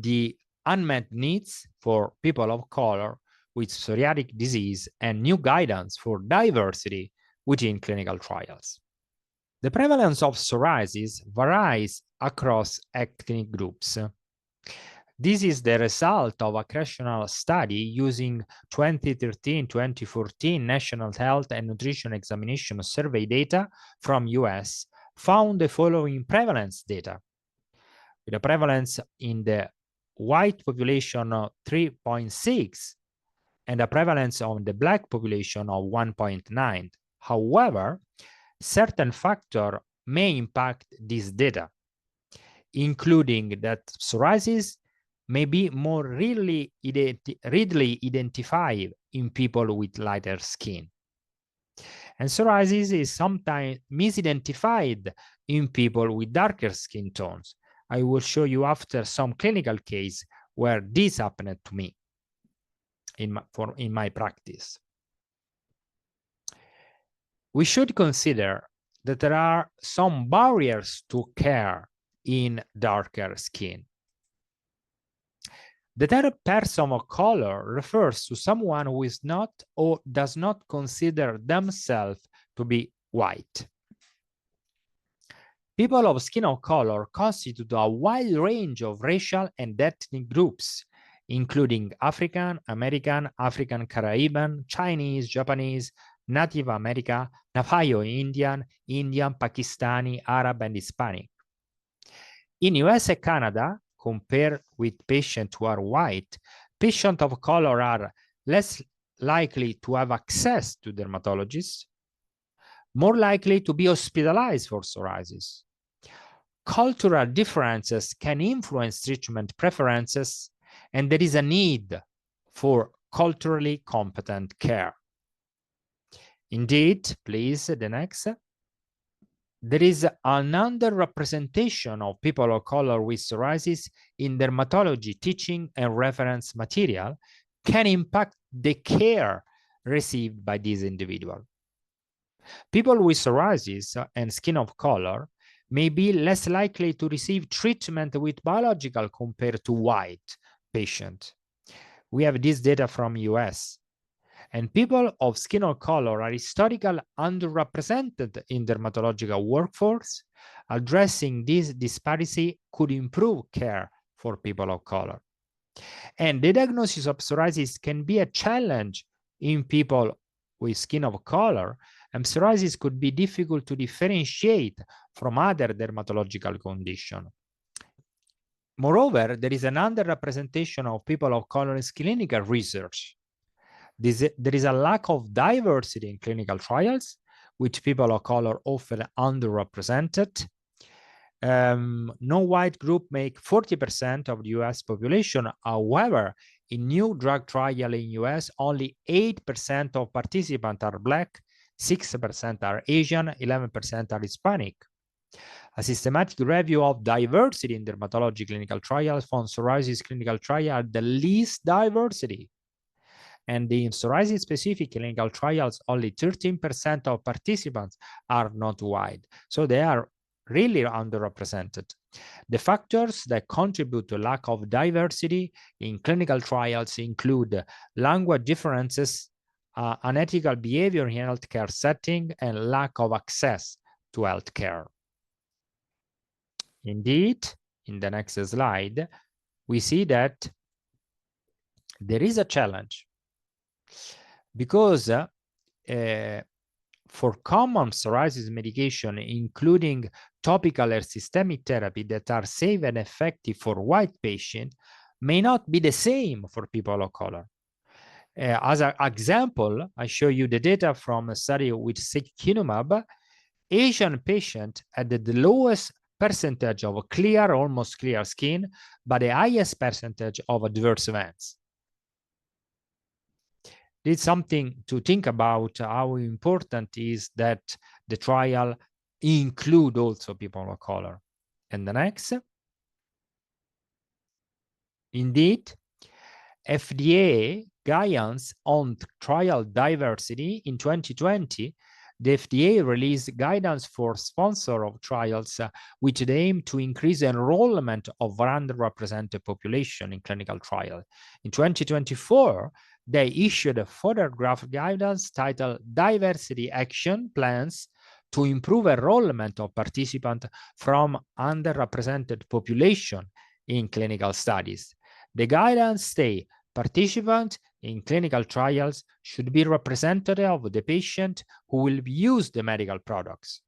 the unmet needs for people of color with psoriatic disease and new guidance for diversity within clinical trials. The prevalence of psoriasis varies across ethnic groups. This is the result of a national study using 2013-2014 National Health and Nutrition Examination Survey data from US, found the following prevalence data. With a prevalence in the white population of 3.6 and a prevalence on the black population of 1.9. However, certain factors may impact this data, including that psoriasis may be more readily identified in people with lighter skin. And psoriasis is sometimes misidentified in people with darker skin tones. I will show you after some clinical case where this happened to me in my practice. We should consider that there are some barriers to care in darker skin. The term person of color refers to someone who is not or does not consider themselves to be white. People of skin of color constitute a wide range of racial and ethnic groups, including African, American, African, Caribbean, Chinese, Japanese, Native American, Navajo Indian, Pakistani, Arab, and Hispanic. In US and Canada, compared with patients who are white, patients of color are less likely to have access to dermatologists, more likely to be hospitalized for psoriasis. Cultural differences can influence treatment preferences, and there is a need for culturally competent care. Indeed, please, the next. There is an underrepresentation of people of color with psoriasis in dermatology teaching and reference material can impact the care received by this individual. People with psoriasis and skin of color may be less likely to receive treatment with biological compared to white patients. We have this data from US. And people of skin of color are historically underrepresented in dermatological workforce. Addressing this disparity could improve care for people of color. And the diagnosis of psoriasis can be a challenge in people with skin of color, and psoriasis could be difficult to differentiate from other dermatological conditions. Moreover, there is an underrepresentation of people of color in clinical research. There is a lack of diversity in clinical trials, with people of color often underrepresented. No white group make 40% of the US population. However, in new drug trial in US, only 8% of participants are Black, 6% are Asian, 11% are Hispanic. A systematic review of diversity in dermatology clinical trials found psoriasis clinical trial the least diversity. And in psoriasis-specific clinical trials, only 13% of participants are not white. So they are really underrepresented. The factors that contribute to lack of diversity in clinical trials include language differences, unethical behavior in healthcare setting, and lack of access to healthcare. Indeed, in the next slide, we see that there is a challenge. Because for common psoriasis medication, including topical or systemic therapy that are safe and effective for white patients, may not be the same for people of color. As an example, I show you the data from a study with secukinumab. Asian patients had the lowest percentage of clear, almost clear skin, but the highest percentage of adverse events. It's something to think about how important is that the trial include also people of color. And the next. Indeed, FDA guidance on trial diversity in 2020 the FDA released guidance for sponsor of trials which aim to increase enrollment of underrepresented population in clinical trial. In 2024, they issued a further draft guidance titled Diversity Action Plans to improve enrollment of participants from underrepresented population in clinical studies. The guidance states participants in clinical trials should be representative of the patient who will use the medical products.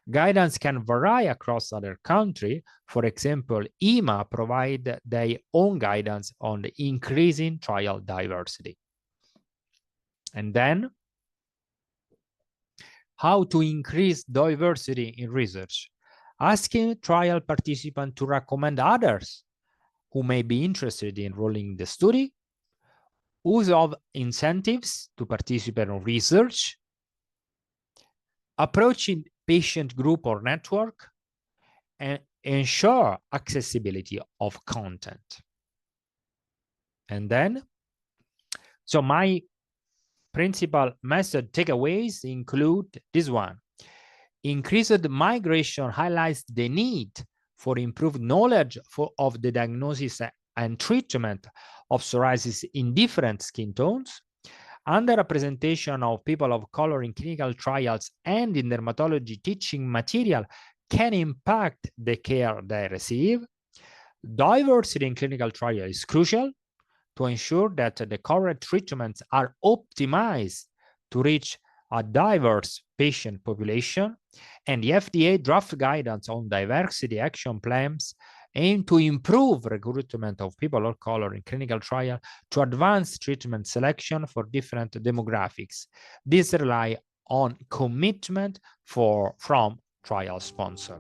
Guidance can vary across other countries. For example, EMA provide their own guidance on the increasing trial diversity. And then, how to increase diversity in research? Asking trial participants to recommend others who may be interested in enrolling in the study, use of incentives to participate in research, approaching patient group or network, and ensure accessibility of content. And then, so my principal method takeaways include this one. Increased migration highlights the need for improved knowledge of the diagnosis and treatment of psoriasis in different skin tones. Underrepresentation of people of color in clinical trials and in dermatology teaching material can impact the care they receive. Diversity in clinical trial is crucial to ensure that the correct treatments are optimized to reach a diverse patient population, and the FDA draft guidance on diversity action plans aim to improve recruitment of people of color in clinical trial to advance treatment selection for different demographics. This rely on commitment from trial sponsor.